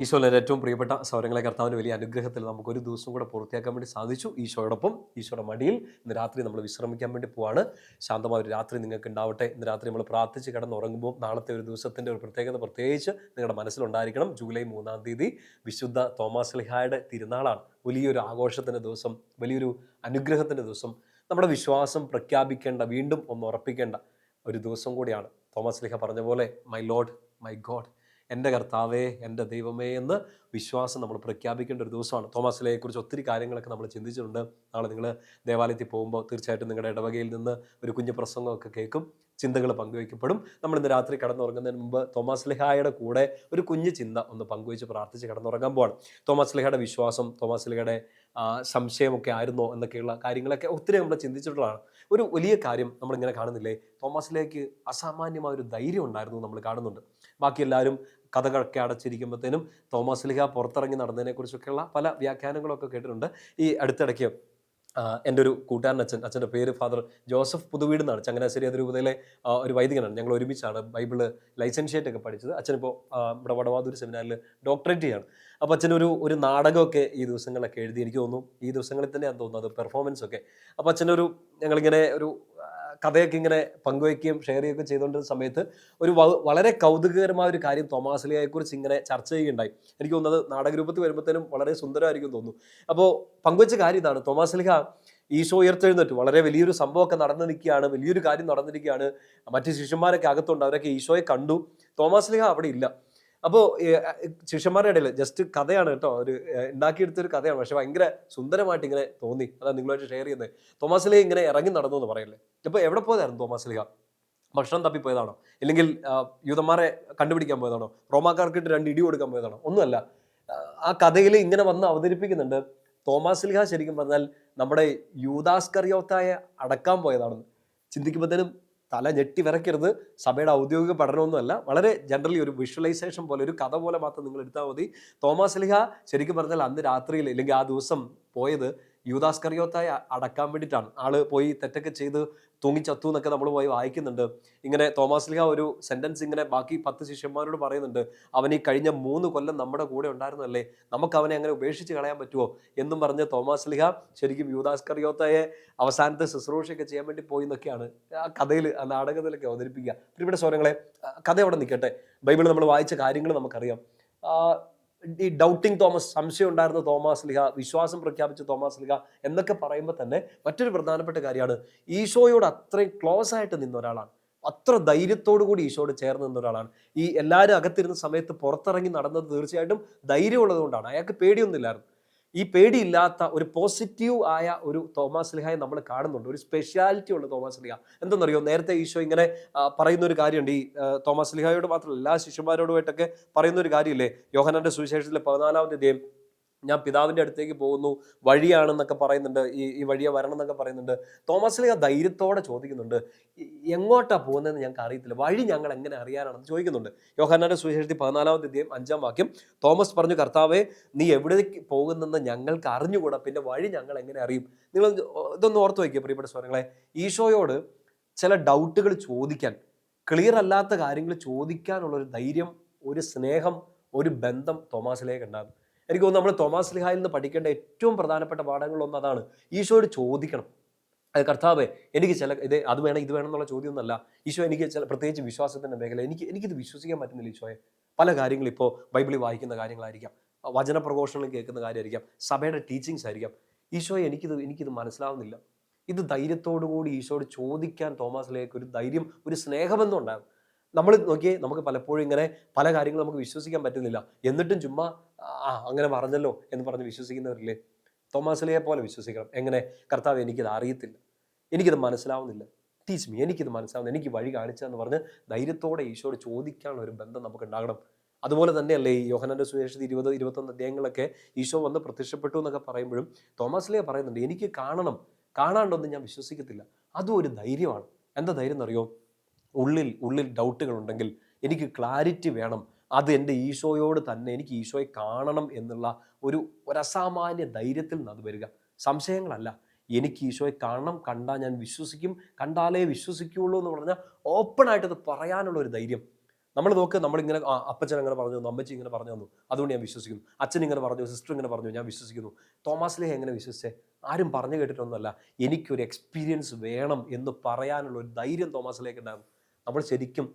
ഈശോയിലെ ഏറ്റവും പ്രിയപ്പെട്ട സൗരങ്ങളെ കർത്താവിന് വലിയ അനുഗ്രഹത്തിൽ നമുക്കൊരു ദിവസം കൂടെ പൂർത്തിയാക്കാൻ വേണ്ടി സാധിച്ചു. ഈശോയോടൊപ്പം ഈശോയുടെ മടിയിൽ ഇന്ന് രാത്രി നമ്മൾ വിശ്രമിക്കാൻ വേണ്ടി പോവാണ്. ശാന്തമായ ഒരു രാത്രി നിങ്ങൾക്ക് ഉണ്ടാവട്ടെ. ഇന്ന് രാത്രി നമ്മൾ പ്രാർത്ഥിച്ച് കിടന്നുറങ്ങുമ്പോൾ നാളത്തെ ഒരു ദിവസത്തിൻ്റെ ഒരു പ്രത്യേകത പ്രത്യേകിച്ച് നിങ്ങളുടെ മനസ്സിലുണ്ടായിരിക്കണം. ജൂലൈ 3-ാം തീയതി വിശുദ്ധ തോമാസ് ശ്ലീഹായുടെ തിരുനാളാണ്. വലിയൊരു ആഘോഷത്തിൻ്റെ ദിവസം, വലിയൊരു അനുഗ്രഹത്തിൻ്റെ ദിവസം, നമ്മുടെ വിശ്വാസം പ്രഖ്യാപിക്കേണ്ട, വീണ്ടും ഒന്ന് ഉറപ്പിക്കേണ്ട ഒരു ദിവസം കൂടിയാണ്. തോമാസ് ശ്ലീഹ പറഞ്ഞ പോലെ മൈ ലോർഡ്, മൈ ഗോഡ്, എൻ്റെ കർത്താവേ, എൻ്റെ ദൈവമേ എന്ന് വിശ്വാസം നമ്മൾ പ്രഖ്യാപിക്കേണ്ട ഒരു ദിവസമാണ്. തോമാസ് ശ്ലീഹയെക്കുറിച്ച് ഒത്തിരി കാര്യങ്ങളൊക്കെ നമ്മൾ ചിന്തിച്ചിട്ടുണ്ട്. നാളെ നിങ്ങൾ ദേവാലയത്തിൽ പോകുമ്പോൾ തീർച്ചയായിട്ടും നിങ്ങളുടെ ഇടവകയിൽ നിന്ന് ഒരു കുഞ്ഞു പ്രസംഗമൊക്കെ കേൾക്കും, ചിന്തകൾ പങ്കുവയ്ക്കപ്പെടും. നമ്മൾ ഇന്ന് രാത്രി കിടന്നുറങ്ങുന്നതിന് മുമ്പ് തോമാസ് ശ്ലീഹായുടെ കൂടെ ഒരു കുഞ്ഞു ചിന്ത ഒന്ന് പങ്കുവച്ച് പ്രാർത്ഥിച്ച് കിടന്നുറങ്ങാൻ പോവാണ്. തോമാസ് ശ്ലീഹയുടെ വിശ്വാസം, തോമാസ് ശ്ലീഹയുടെ സംശയമൊക്കെ ആയിരുന്നോ എന്നൊക്കെയുള്ള കാര്യങ്ങളൊക്കെ ഒത്തിരി നമ്മൾ ചിന്തിച്ചിട്ടുള്ളതാണ്. ഒരു വലിയ കാര്യം നമ്മളിങ്ങനെ കാണുന്നില്ലേ, തോമാസ് ശ്ലീഹയ്ക്ക് അസാമാന്യമായ ഒരു ധൈര്യം ഉണ്ടായിരുന്നു നമ്മൾ കാണുന്നുണ്ട്. ബാക്കി എല്ലാവരും കഥകളൊക്കെ അടച്ചിരിക്കുമ്പോഴത്തേനും തോമാസ് ശ്ലീഹ പുറത്തിറങ്ങി നടന്നതിനെക്കുറിച്ചൊക്കെയുള്ള പല വ്യാഖ്യാനങ്ങളൊക്കെ കേട്ടിട്ടുണ്ട്. ഈ അടുത്തിടയ്ക്ക് എൻ്റെ ഒരു കൂട്ടുകാരൻ അച്ഛൻ്റെ പേര് ഫാദർ ജോസഫ് പുതുവീട് എന്നാണ്. ചങ്ങനാശ്ശേരി അതിരൂപതയിലെ ഒരു വൈദികനാണ്. ഞങ്ങൾ ഒരുമിച്ചാണ് ബൈബിള് ലൈസൻഷ്യേറ്റ് ഒക്കെ പഠിച്ചത്. അച്ഛനിപ്പോൾ ഇവിടെ വടവാതൂർ സെമിനാറിൽ ഡോക്ടറേറ്റ് ചെയ്യാണ്. അപ്പോൾ അച്ഛനൊരു നാടകമൊക്കെ ഈ ദിവസങ്ങളിലൊക്കെ എഴുതി. എനിക്ക് തോന്നുന്നു ഈ ദിവസങ്ങളിൽ തന്നെയാണ് തോന്നുന്നത് പെർഫോമൻസ് ഒക്കെ. അപ്പോൾ ഞങ്ങളിങ്ങനെ ഒരു കഥയൊക്കെ ഇങ്ങനെ പങ്കുവയ്ക്കുകയും ഷെയർ ചെയ്യുകയൊക്കെ ചെയ്തുകൊണ്ടിരുന്ന സമയത്ത് വളരെ കൗതുകകരമായ ഒരു കാര്യം തോമാസ് ശ്ലീഹയെക്കുറിച്ച് ഇങ്ങനെ ചർച്ച ചെയ്യുകയുണ്ടായി. എനിക്ക് തോന്നുന്നത് നാടകരൂപത്തിൽ വരുമ്പോഴത്തേനും വളരെ സുന്ദരമായിരിക്കും തോന്നുന്നു. അപ്പോൾ പങ്കുവച്ച കാര്യം ഇതാണ്: തോമാസ് ശ്ലീഹ ഈശോ ഉയർത്തെഴുന്നേറ്റു, വളരെ വലിയൊരു സംഭവമൊക്കെ നടന്നു നിൽക്കുകയാണ്, വലിയൊരു കാര്യം നടന്നിരിക്കുകയാണ്. മറ്റ് ശിഷ്യന്മാരൊക്കെ അകത്തുണ്ട്, അവരൊക്കെ ഈശോയെ കണ്ടു. തോമാസ് ശ്ലീഹ അവിടെ ഇല്ല. അപ്പോൾ ശിഷ്യന്മാരുടെ ഇടയിൽ ജസ്റ്റ് കഥയാണ് കേട്ടോ, ഒരു ഉണ്ടാക്കിയെടുത്തൊരു കഥയാണ്, പക്ഷെ ഭയങ്കര സുന്ദരമായിട്ട് ഇങ്ങനെ തോന്നി. അതാണ് നിങ്ങളുമായിട്ട് ഷെയർ ചെയ്യുന്നത്. തോമാസ് ശ്ലീഹ ഇങ്ങനെ ഇറങ്ങി നടന്നു എന്ന് പറയല്ലേ. അപ്പോൾ എവിടെ പോയതായിരുന്നു തോമാസ് ശ്ലീഹ? ഭക്ഷണം തപ്പിപ്പോയതാണോ? ഇല്ലെങ്കിൽ യൂതന്മാരെ കണ്ടുപിടിക്കാൻ പോയതാണോ? റോമാക്കാർക്കിട്ട് 2 ഇടി കൊടുക്കാൻ പോയതാണോ? ഒന്നുമല്ല. ആ കഥയിൽ ഇങ്ങനെ വന്ന് അവതരിപ്പിക്കുന്നുണ്ട്, തോമാസ് ശ്ലീഹ ശരിക്കും പറഞ്ഞാൽ നമ്മുടെ യൂദാസ്കറിയോത്തായെ അടക്കാൻ പോയതാണെന്ന്. ചിന്തിക്കുമ്പോഴത്തേനും തല ഞെട്ടി വിറയ്ക്കരുത്. സഭയുടെ ഔദ്യോഗിക പഠനമൊന്നുമല്ല, വളരെ ജനറലി ഒരു വിഷ്വലൈസേഷൻ പോലെ, ഒരു കഥ പോലെ മാത്രം നിങ്ങൾ എടുത്താൽ മതി. തോമാസ് ശ്ലീഹ ശരിക്കും പറഞ്ഞാൽ അന്ന് രാത്രിയിൽ, അല്ലെങ്കിൽ ആ ദിവസം പോയത് യൂദാസ്കറിയോത്തായെ അടക്കാൻ വേണ്ടിയിട്ടാണ്. ആള് പോയി തെറ്റൊക്കെ ചെയ്ത് തൂങ്ങിച്ചത്തു എന്നൊക്കെ നമ്മൾ പോയി വായിക്കുന്നുണ്ട്. ഇങ്ങനെ തോമാസ് ശ്ലീഹ ഒരു സെന്റൻസ് ഇങ്ങനെ ബാക്കി 10 ശിഷ്യന്മാരോട് പറയുന്നുണ്ട്: അവൻ ഈ കഴിഞ്ഞ 3 കൊല്ലം നമ്മുടെ കൂടെ ഉണ്ടായിരുന്നല്ലേ, നമുക്ക് അവനെ അങ്ങനെ ഉപേക്ഷിച്ച് കളയാൻ പറ്റുമോ എന്നും പറഞ്ഞ് തോമാസ് ശ്ലീഹ ശരിക്കും യൂദാസ്കറിയോത്തായെ അവസാനത്തെ ശുശ്രൂഷയൊക്കെ ചെയ്യാൻ വേണ്ടി പോയി എന്നൊക്കെയാണ് ആ കഥയിൽ, ആ നാടകത്തിലൊക്കെ അവതരിപ്പിക്കുക. പ്രിയപ്പെട്ട സഹോദരങ്ങളെ, കഥ അവിടെ നിൽക്കട്ടെ. ബൈബിൾ നമ്മൾ വായിച്ച കാര്യങ്ങൾ നമുക്കറിയാം. ഈ ഡൗട്ടിങ് തോമസ്, സംശയം ഉണ്ടായിരുന്ന തോമാസ് ശ്ലീഹ, വിശ്വാസം പ്രഖ്യാപിച്ച തോമാസ് ശ്ലീഹ എന്നൊക്കെ പറയുമ്പോൾ തന്നെ മറ്റൊരു പ്രധാനപ്പെട്ട കാര്യമാണ്, ഈശോയോട് അത്രയും ക്ലോസ് ആയിട്ട് നിന്ന ഒരാളാണ്. അത്ര ധൈര്യത്തോടു കൂടി ഈശോയോട് ചേർന്ന് നിന്ന ഒരാളാണ്. ഈ എല്ലാവരും അകത്തിരുന്ന സമയത്ത് പുറത്തിറങ്ങി നടന്നത് തീർച്ചയായിട്ടും ധൈര്യമുള്ളത് കൊണ്ടാണ്. അയാൾക്ക് പേടിയൊന്നുമില്ലായിരുന്നു. ഈ പേടിയില്ലാത്ത ഒരു പോസിറ്റീവ് ആയ ഒരു തോമാസ് ശ്ലീഹയെ നമ്മൾ കാണുന്നുണ്ട്. ഒരു സ്പെഷ്യാലിറ്റി ഉള്ള തോമാസ് ശ്ലീഹ. എന്തെന്നറിയോ, നേരത്തെ ഈശോ ഇങ്ങനെ പറയുന്ന ഒരു കാര്യമുണ്ട്. ഈ തോമാസ് ശ്ലീഹയോട് മാത്രമല്ല, എല്ലാ ശിഷ്യന്മാരോടുമായിട്ടൊക്കെ പറയുന്ന ഒരു കാര്യമില്ലേ, യോഹന്നാന്റെ സുവിശേഷത്തിലെ 14-ാമത്തെ അധ്യായം, ഞാൻ പിതാവിൻ്റെ അടുത്തേക്ക് പോകുന്നു, വഴിയാണെന്നൊക്കെ പറയുന്നുണ്ട്, ഈ വഴിയെ വരണം എന്നൊക്കെ പറയുന്നുണ്ട്. തോമാസ് ശ്ലീഹ ധൈര്യത്തോടെ ചോദിക്കുന്നുണ്ട്, എങ്ങോട്ടാ പോകുന്നതെന്ന് ഞങ്ങൾക്ക് അറിയത്തില്ല, വഴി ഞങ്ങൾ എങ്ങനെ അറിയാനാണെന്ന് ചോദിക്കുന്നുണ്ട്. യോഹന്നാന്റെ സുവിശേഷത്തിൽ 14-ാമത്തെ അധ്യായം 5-ാം വാക്യം, തോമസ് പറഞ്ഞു, കർത്താവേ, നീ എവിടേക്ക് പോകുന്നെന്ന് ഞങ്ങൾക്ക് അറിഞ്ഞുകൂടാ, പിന്നെ വഴി ഞങ്ങൾ എങ്ങനെ അറിയും? നിങ്ങൾ ഇതൊന്ന് ഓർത്ത് വയ്ക്കുക പ്രിയപ്പെട്ട സ്വരങ്ങളെ. ഈശോയോട് ചില ഡൗട്ടുകൾ ചോദിക്കാൻ, ക്ലിയർ അല്ലാത്ത കാര്യങ്ങൾ ചോദിക്കാനുള്ള ഒരു ധൈര്യം, ഒരു സ്നേഹം, ഒരു ബന്ധം തോമാസ് ശ്ലീഹയ്ക്ക് ഉണ്ടാകും. എനിക്ക് തോന്നുന്നു നമ്മൾ തോമാസ് ശ്ലീഹായിൽ നിന്ന് പഠിക്കേണ്ട ഏറ്റവും പ്രധാനപ്പെട്ട പാഠങ്ങളൊന്നും അതാണ്. ഈശോയോട് ചോദിക്കണം, കർത്താവേ, എനിക്ക് അത് വേണം ഇത് വേണം എന്നുള്ള ചോദ്യമൊന്നുമല്ല. ഈശോ, എനിക്ക് പ്രത്യേകിച്ച് വിശ്വാസത്തിൻ്റെ മേഖല, എനിക്കിത് വിശ്വസിക്കാൻ പറ്റുന്നില്ല ഈശോയെ. പല കാര്യങ്ങളും ഇപ്പോൾ ബൈബിളിൽ വായിക്കുന്ന കാര്യങ്ങളായിരിക്കാം, വചനപ്രഘോഷണം കേൾക്കുന്ന കാര്യമായിരിക്കാം, സഭയുടെ ടീച്ചിങ്സ് ആയിരിക്കാം. ഈശോയെ, എനിക്കിത് മനസ്സിലാവുന്നില്ല. ഇത് ധൈര്യത്തോടു കൂടി ഈശോയോട് ചോദിക്കാൻ തോമാസ് ശ്ലീഹയ്ക്ക് ഒരു ധൈര്യം, ഒരു സ്നേഹബന്ധം ഉണ്ടാകും. നമ്മൾ നോക്കിയേ, നമുക്ക് പലപ്പോഴും ഇങ്ങനെ പല കാര്യങ്ങളും നമുക്ക് വിശ്വസിക്കാൻ പറ്റുന്നില്ല, എന്നിട്ടും ചുമ്മാ അങ്ങനെ പറഞ്ഞല്ലോ എന്ന് പറഞ്ഞ് വിശ്വസിക്കുന്നവരില്ലേ? തോമാസ് ശ്ലീഹയെ പോലെ വിശ്വസിക്കണം. എങ്ങനെ? കർത്താവ്, എനിക്കിത് അറിയത്തില്ല, എനിക്കിത് മനസ്സിലാവുന്നില്ല, ടീച്ച് മീ, എനിക്കിത് മനസ്സിലാവുന്നില്ല, എനിക്ക് വഴി കാണിച്ചതെന്ന് പറഞ്ഞ് ധൈര്യത്തോടെ ഈശോയോട് ചോദിക്കാനുള്ള ഒരു ബന്ധം നമുക്ക് ഉണ്ടാകണം. അതുപോലെ തന്നെയല്ലേ ഈ യോഹന്നാന്റെ സുവിശേഷത്തിൽ 20-21 അധ്യായങ്ങളൊക്കെ ഈശോ വന്ന് പ്രത്യക്ഷപ്പെട്ടു എന്നൊക്കെ പറയുമ്പോഴും തോമാസ് ശ്ലീഹ പറയുന്നുണ്ട്, എനിക്ക് കാണാണ്ടൊന്നും ഞാൻ വിശ്വസിക്കത്തില്ല. അതും ഒരു ധൈര്യമാണ്. എന്താ ധൈര്യം എന്നറിയോ? ഉള്ളിൽ ഡൗട്ടുകൾ ഉണ്ടെങ്കിൽ എനിക്ക് ക്ലാരിറ്റി വേണം, അത് എൻ്റെ ഈശോയോട് തന്നെ, എനിക്ക് ഈശോയെ കാണണം എന്നുള്ള ഒരു അസാമാന്യ ധൈര്യത്തിൽ നിന്ന് അത് വരിക. സംശയങ്ങളല്ല, എനിക്ക് ഈശോയെ കാണണം, കണ്ടാൽ ഞാൻ വിശ്വസിക്കും, കണ്ടാലേ വിശ്വസിക്കുകയുള്ളൂ എന്ന് പറഞ്ഞാൽ ഓപ്പണായിട്ടത് പറയാനുള്ള ഒരു ധൈര്യം. നമ്മൾ നോക്ക്, നമ്മളിങ്ങനെ അപ്പച്ചൻ അങ്ങനെ പറഞ്ഞു തന്നു, അമ്മച്ചി ഇങ്ങനെ പറഞ്ഞു തന്നു, അതുകൊണ്ട് ഞാൻ വിശ്വസിക്കുന്നു. അച്ഛൻ ഇങ്ങനെ പറഞ്ഞു, സിസ്റ്റർ ഇങ്ങനെ പറഞ്ഞു, ഞാൻ വിശ്വസിക്കുന്നു. തോമാസ് ലീഹ എങ്ങനെ വിശ്വസിച്ചേ? ആരും പറഞ്ഞു കേട്ടിട്ടൊന്നുമല്ല. എനിക്കൊരു എക്സ്പീരിയൻസ് വേണം എന്ന് പറയാനുള്ള ഒരു ധൈര്യം തോമാസ് ലീഹയ്ക്ക് ഉണ്ടായിരുന്നു. നമ്മൾ ശരിക്കും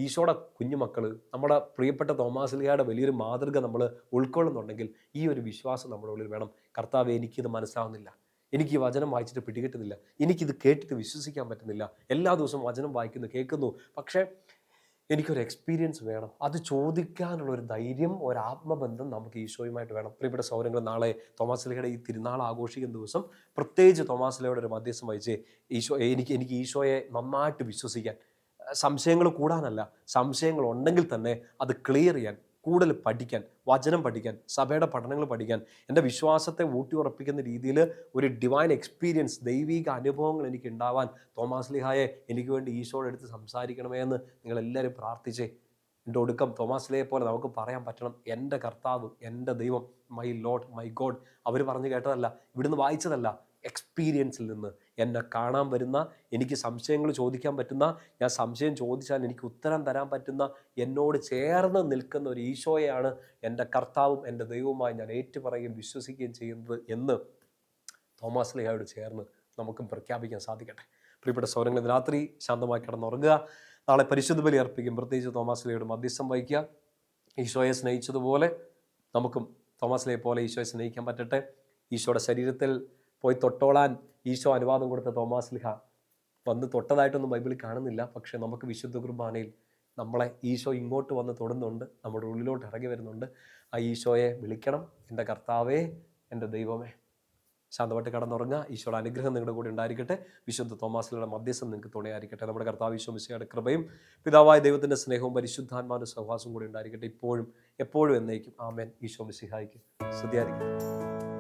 ഈശോയുടെ കുഞ്ഞുമക്കൾ, നമ്മുടെ പ്രിയപ്പെട്ട തോമാസ് ലീഹയുടെ വലിയൊരു മാതൃക നമ്മൾ ഉൾക്കൊള്ളുന്നുണ്ടെങ്കിൽ ഈ ഒരു വിശ്വാസം നമ്മുടെ ഉള്ളിൽ വേണം. കർത്താവേ, എനിക്കിത് മനസ്സിലാവുന്നില്ല, എനിക്ക് ഈ വചനം വായിച്ചിട്ട് പിടികിട്ടുന്നില്ല, എനിക്കിത് കേട്ടിട്ട് വിശ്വസിക്കാൻ പറ്റുന്നില്ല, എല്ലാ ദിവസവും വചനം വായിക്കുന്നു, കേൾക്കുന്നു, പക്ഷേ എനിക്കൊരു എക്സ്പീരിയൻസ് വേണം. അത് ചോദിക്കാനുള്ള ഒരു ധൈര്യം, ഒരു ആത്മബന്ധം നമുക്ക് ഈശോയുമായിട്ട് വേണം. പ്രിയപ്പെട്ട സഹോദരങ്ങൾ, നാളെ തോമാസ് ലീഹയുടെ ഈ തിരുനാൾ ആഘോഷിക്കുന്ന ദിവസം പ്രത്യേകിച്ച് തോമാസ് ലീഹയുടെ ഒരു മധ്യസ്ഥം വഹിച്ച് എനിക്ക് ഈശോയെ നന്നായിട്ട് വിശ്വസിക്കാൻ, സംശയങ്ങൾ കൂടാനല്ല, സംശയങ്ങൾ ഉണ്ടെങ്കിൽ തന്നെ അത് ക്ലിയർ ചെയ്യാൻ, കൂടുതൽ പഠിക്കാൻ, വചനം പഠിക്കാൻ, സഭയുടെ പഠനങ്ങൾ പഠിക്കാൻ, എൻ്റെ വിശ്വാസത്തെ ഊട്ടിയുറപ്പിക്കുന്ന രീതിയിൽ ഒരു ഡിവൈൻ എക്സ്പീരിയൻസ്, ദൈവിക അനുഭവങ്ങൾ എനിക്ക് ഉണ്ടാവാൻ തോമാസ് ലീഹായെ എനിക്ക് വേണ്ടി ഈശോയുടെ അടുത്ത് സംസാരിക്കണമേ എന്ന് നിങ്ങളെല്ലാവരും പ്രാർത്ഥിച്ചേ. എൻ്റെ ഒടുക്കം തോമാസ് ലീഹയെ പോലെ നമുക്ക് പറയാൻ പറ്റണം, എൻ്റെ കർത്താവ്, എൻ്റെ ദൈവം, മൈ ലോർഡ്, മൈ ഗോഡ്. അവർ പറഞ്ഞു കേട്ടതല്ല, ഇവിടുന്ന് വായിച്ചതല്ല, എക്സ്പീരിയൻസിൽ നിന്ന് എന്നെ കാണാൻ വരുന്ന, എനിക്ക് സംശയങ്ങൾ ചോദിക്കാൻ പറ്റുന്ന, ഞാൻ സംശയം ചോദിച്ചാൽ എനിക്ക് ഉത്തരം തരാൻ പറ്റുന്ന, എന്നോട് ചേർന്ന് നിൽക്കുന്ന ഒരു ഈശോയെയാണ് എൻ്റെ കർത്താവും എൻ്റെ ദൈവവുമായി ഞാൻ ഏറ്റുപറയുകയും വിശ്വസിക്കുകയും ചെയ്യുന്നത് എന്ന് തോമാസ് ലീഹയോട് ചേർന്ന് നമുക്കും പ്രഖ്യാപിക്കാൻ സാധിക്കട്ടെ. പ്രിയപ്പെട്ട സഹോദരങ്ങൾ, രാത്രി ശാന്തമായി കിടന്നുറങ്ങുക. നാളെ പരിശുദ്ധ ബലി അർപ്പിക്കും. പ്രത്യേകിച്ച് തോമാസ് ലീഹയോട് മധ്യസ്ഥം വഹിക്കുക. ഈശോയെ സ്നേഹിച്ചതുപോലെ നമുക്കും തോമാസ് ലീഹയെ പോലെ ഈശോയെ സ്നേഹിക്കാൻ പറ്റട്ടെ. ഈശോയുടെ ശരീരത്തിൽ പോയി തൊട്ടോളാൻ ഈശോ അനുവാദം കൊടുത്ത തോമാസ് ലീഹ വന്ന് തൊട്ടതായിട്ടൊന്നും ബൈബിളിൽ കാണുന്നില്ല. പക്ഷേ നമുക്ക് വിശുദ്ധ കുർബാനയിൽ നമ്മളെ ഈശോ ഇങ്ങോട്ട് വന്ന് തൊടുന്നുണ്ട്, നമ്മുടെ ഉള്ളിലോട്ട് ഇറങ്ങി വരുന്നുണ്ട്. ആ ഈശോയെ വിളിക്കണം, എൻ്റെ കർത്താവേ, എൻ്റെ ദൈവമേ. ശാന്തമായിട്ട് കടന്നുറങ്ങുക. ഈശോയുടെ അനുഗ്രഹം നിങ്ങളുടെ കൂടെ ഉണ്ടായിരിക്കട്ടെ. വിശുദ്ധ തോമാസ് ലീഹയുടെ മധ്യസ്ഥം നിങ്ങൾക്ക് തുണയായിരിക്കട്ടെ. നമ്മുടെ കർത്താവ് ഈശോ മിശിഹായുടെ കൃപയും പിതാവായ ദൈവത്തിൻ്റെ സ്നേഹവും പരിശുദ്ധാത്മാവിൻ്റെ സഹവാസവും കൂടി ഉണ്ടായിരിക്കട്ടെ, ഇപ്പോഴും എപ്പോഴും എന്നേക്കും. ആമേൻ. ഈശോ മിശിഹായ്ക്ക് സ്തുതിയായിരിക്കട്ടെ.